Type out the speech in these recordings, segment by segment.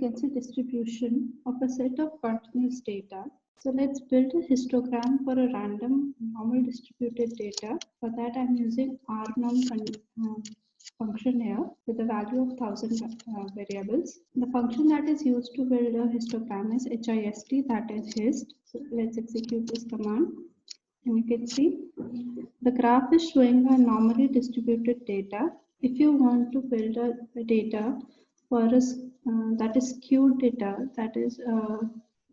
can see distribution of a set of continuous data. So let's build a histogram for a random normal distributed data. For that I'm using rnorm function here with a value of 1000 variables. The function that is used to build a histogram is HIST, that is hist. So let's execute this command. And you can see the graph is showing a normally distributed data. If you want to build a data for a that is skewed data, that is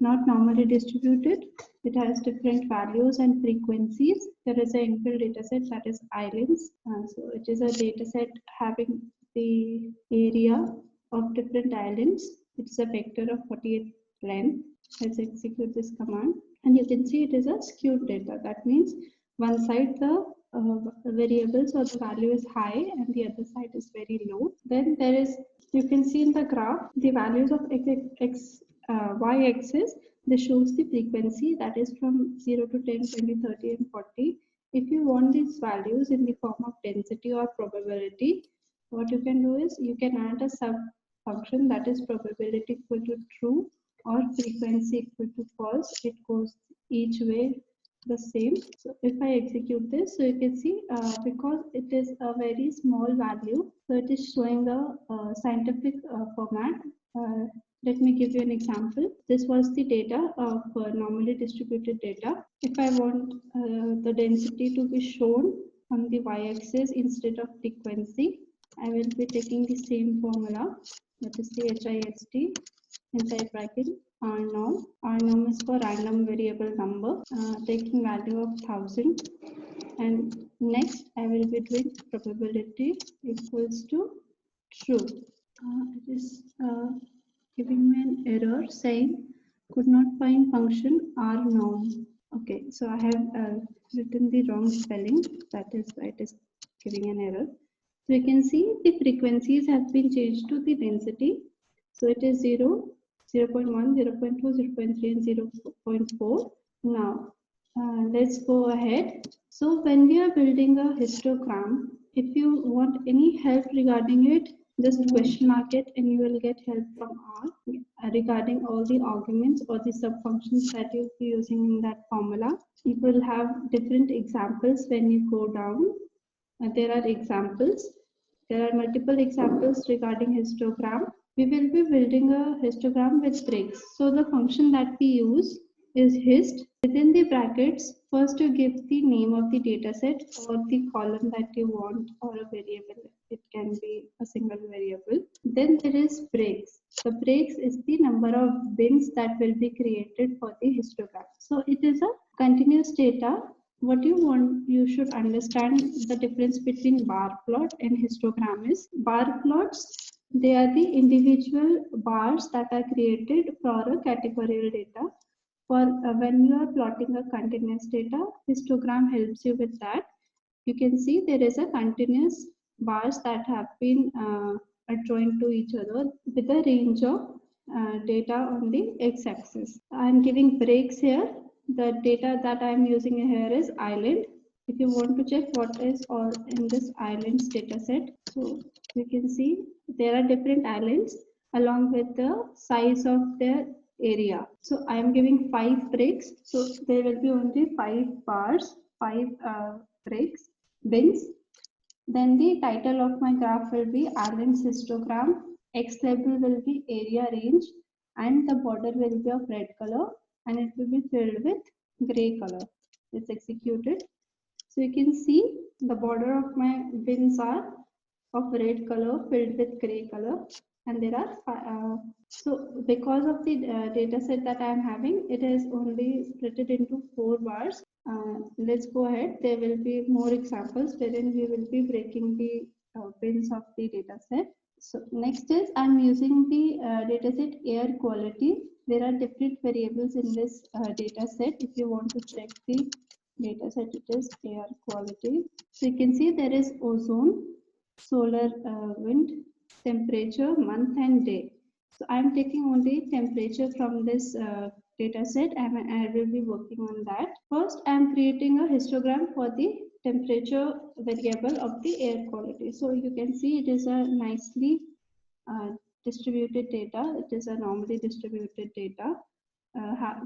not normally distributed, it has different values and frequencies. There is an inbuilt data set that is islands. So it is a data set having the area of different islands. It's a vector of 48 length. Let's execute this command. And you can see it is a skewed data. That means one side the variables or the value is high and the other side is very low. Then there is, you can see in the graph, the values of y-axis, this shows the frequency that is from 0 to 10, 20, 30 and 40. If you want these values in the form of density or probability, what you can do is you can add a sub function that is probability equal to true or frequency equal to false. It goes each way the same. So if I execute this, so you can see because it is a very small value, so it is showing the scientific format. Let me give you an example. This was the data of normally distributed data. If I want the density to be shown on the y-axis instead of frequency, I will be taking the same formula, that is the HIST inside bracket rnorm. Rnorm is for random variable number, taking value of 1000. And next I will be doing probability equals to true. It is giving me an error saying could not find function rnorm. Okay, so I have written the wrong spelling. That is why it is giving an error. So you can see the frequencies have been changed to the density. So it is 0, 0.1, 0.2, 0.3 and 0.4. Now let's go ahead. So when we are building a histogram, if you want any help regarding it, just question mark it and you will get help from R regarding all the arguments or the sub functions that you'll be using in that formula. You will have different examples when you go down. There are examples. There are multiple examples regarding histogram. We will be building a histogram with breaks. So the function that we use is hist. Within the brackets, first you give the name of the data set or the column that you want or a variable. It can be a single variable. Then there is breaks. The breaks is the number of bins that will be created for the histogram. So it is a continuous data. What you want, you should understand the difference between bar plot and histogram is bar plots. They are the individual bars that are created for a categorical data. For when you are plotting a continuous data, histogram helps you with that. You can see there is a continuous bars that have been joined to each other with a range of data on the x-axis. I am giving breaks here. The data that I am using here is island. If you want to check what is all in this islands data set, so you can see there are different islands along with the size of their area. So I am giving 5 breaks. So there will be only 5 bars, 5 breaks, bins. Then the title of my graph will be islands histogram. X label will be area range and the border will be of red color and it will be filled with gray color. It's executed. So you can see the border of my bins are of red color filled with gray color, and there are so because of the data set that I am having, it is only split it into 4 bars. Let's go ahead. There will be more examples wherein we will be breaking the bins of the data set. So next is I'm using the data set air quality. There are different variables in this data set. If you want to check the data set, it is air quality. So you can see there is ozone, solar wind, temperature, month and day. So I am taking only temperature from this data set and I will be working on that. First, I am creating a histogram for the temperature variable of the air quality. So you can see it is a nicely distributed data. It is a normally distributed data.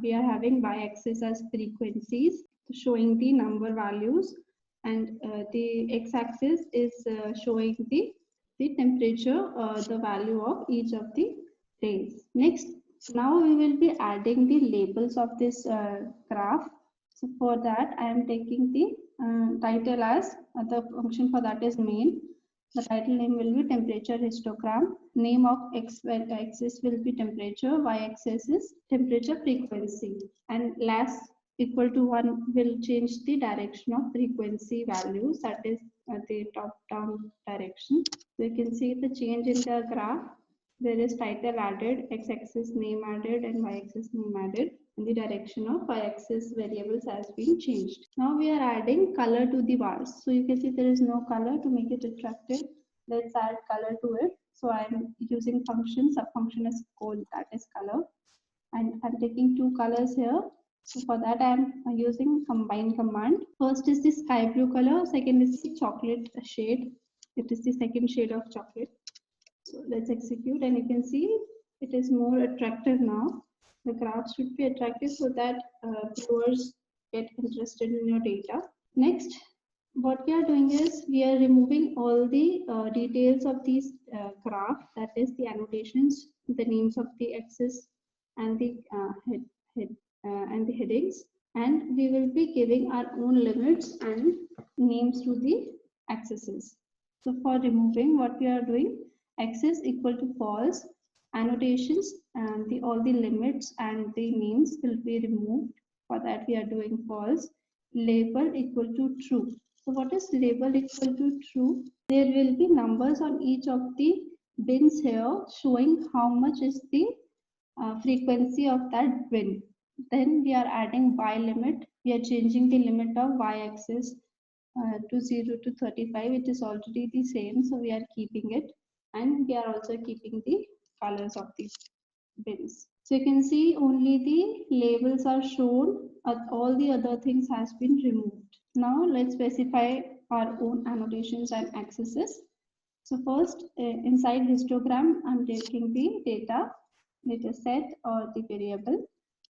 We are having y-axis as frequencies, showing the number values, and the x-axis is showing the temperature, the value of each of the days. Next, now we will be adding the labels of this graph. So for that, I am taking the title as the function for that is main. The title name will be temperature histogram. Name of x-axis will be temperature, y-axis is temperature frequency, and last equal to 1 will change the direction of frequency values, that is the top down direction. So you can see the change in the graph. There is title added, x-axis name added, and y-axis name added. And the direction of y-axis variables has been changed. Now we are adding color to the bars. So you can see there is no color. To make it attractive, let's add color to it. So I'm using function, subfunction is called that is color, and I'm taking two colors here. So for that I'm using combine command. First is the sky blue color, second is the chocolate shade. It is the second shade of chocolate. So let's execute, and you can see it is more attractive now. The graph should be attractive so that viewers get interested in your data. Next, what we are doing is we are removing all the details of these graph, that is the annotations, the names of the axis, and the and the headings, and we will be giving our own limits and names to the axes. So for removing, what we are doing, axis equal to false, annotations and all the limits and the names will be removed. For that we are doing false. Label equal to true. So what is label equal to true? There will be numbers on each of the bins here showing how much is the frequency of that bin. Then we are adding y limit. We are changing the limit of y-axis to 0 to 35. It is already the same, so we are keeping it, and we are also keeping the colors of these bins. So you can see only the labels are shown, all the other things has been removed. Now let's specify our own annotations and axes. So first, inside histogram, I'm taking the data set or the variable.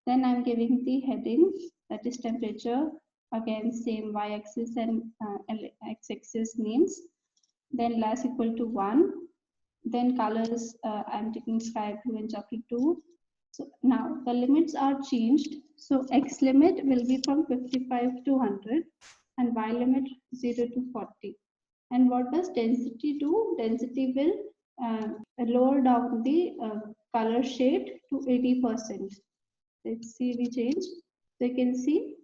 Then I'm giving the heading, that is temperature, again same y-axis and x-axis names. Then last equal to 1. Then colors, I'm taking sky blue and chocolate 2. So now the limits are changed. So x limit will be from 55 to 100 and y limit 0 to 40. And what does density do? Density will lower down the color shade to 80%. Let's see the change. So you can see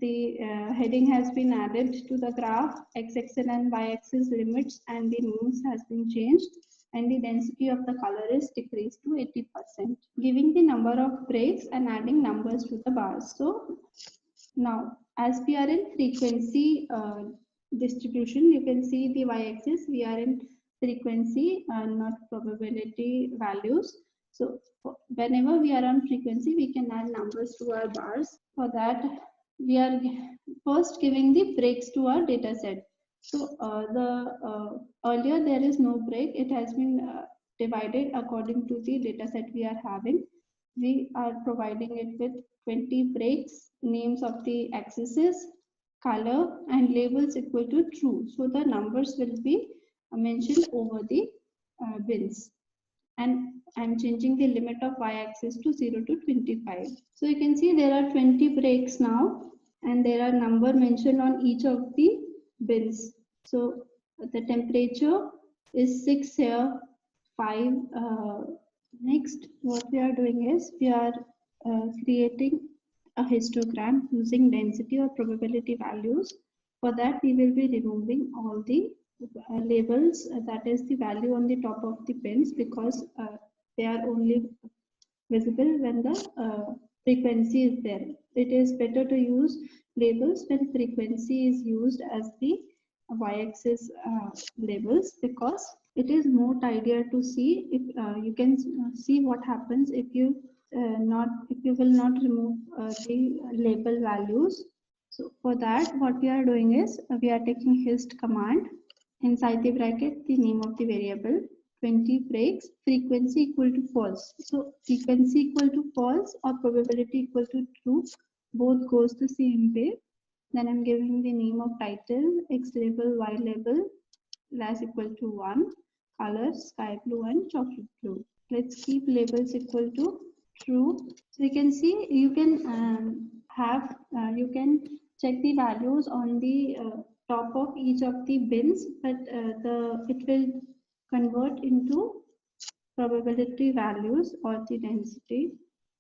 the heading has been added to the graph, x-axis and y-axis limits and the names has been changed, and the density of the color is decreased to 80%, giving the number of breaks and adding numbers to the bars. So now as we are in frequency distribution, you can see the y-axis, we are in frequency and not probability values. So whenever we are on frequency, we can add numbers to our bars. For that, we are first giving the breaks to our data set. So earlier there is no break. It has been divided according to the data set we are having. We are providing it with 20 breaks, names of the axes, color, and labels equal to true. So the numbers will be mentioned over the bins. And I'm changing the limit of y-axis to 0 to 25. So you can see there are 20 breaks now, and there are number mentioned on each of the bins. So the temperature is 6 here, 5. Next, what we are doing is we are creating a histogram using density or probability values. For that, we will be removing all the labels, that is the value on the top of the bins, because they are only visible when the frequency is there. It is better to use labels when frequency is used as the y-axis labels, because it is more tidier to see. If you can see what happens if you will not remove the label values. So for that, what we are doing is we are taking hist command. Inside the bracket, the name of the variable, 20 breaks, frequency equal to false. So frequency equal to false or probability equal to true, both goes the same way. Then I'm giving the name of title, X label, Y label, las equal to 1, colors, sky blue and chocolate blue. Let's keep labels equal to true. So you can see you can you can check the values on the top of each of the bins, but it will convert into probability values or the density.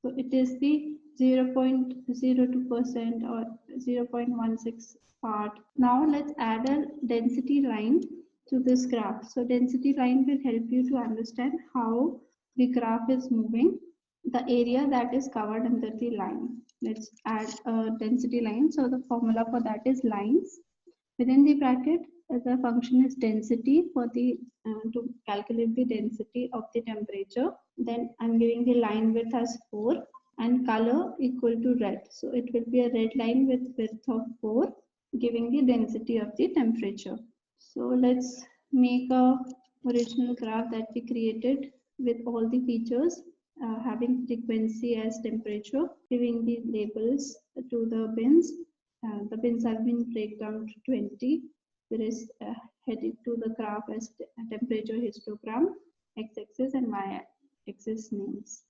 So it is the 0.02% or 0.16 part. Now let's add a density line to this graph. So density line will help you to understand how the graph is moving, the area that is covered under the line. Let's add a density line. So the formula for that is lines. Within the bracket, the function is density for the to calculate the density of the temperature. Then I'm giving the line width as 4 and color equal to red. So it will be a red line with width of 4, giving the density of the temperature. So let's make a original graph that we created with all the features, having frequency as temperature, giving the labels to the bins. The bins have been breakdown to 20. There is headed to the graph as temperature histogram, x-axis and y-axis names.